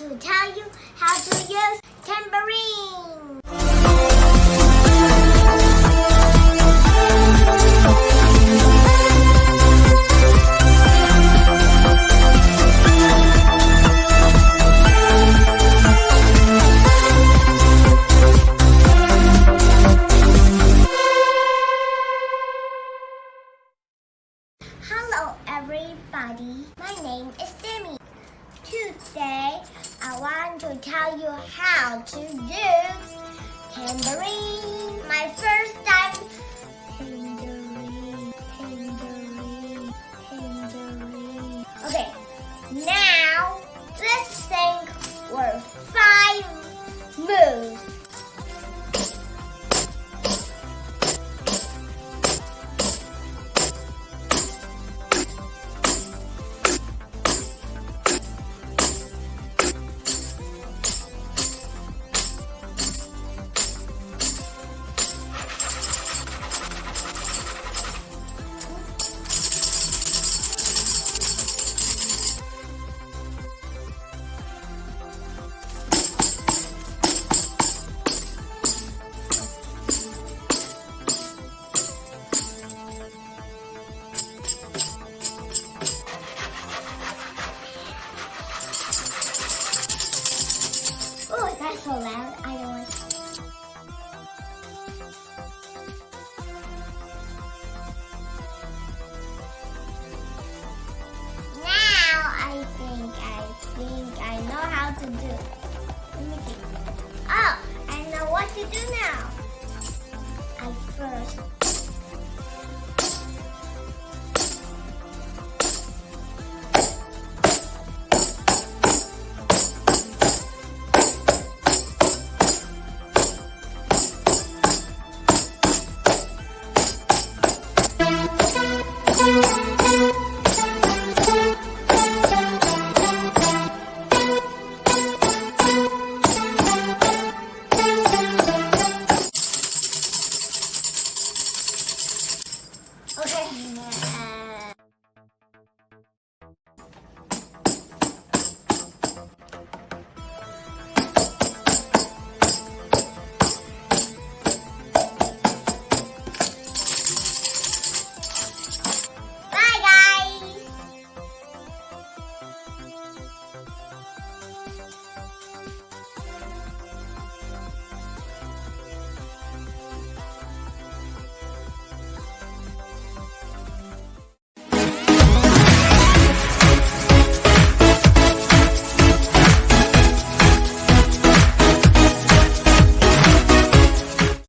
to tell you how to use tambourine. Hello everybody, my name is Demi. Today I want to tell you how to use tambourine. My first time, tambourine. Okay, now let's sing our 5 moves. Oh, that's so loud. I don't want to. Now I think I know how to do. Let me think. Oh, I know what to do now. I first.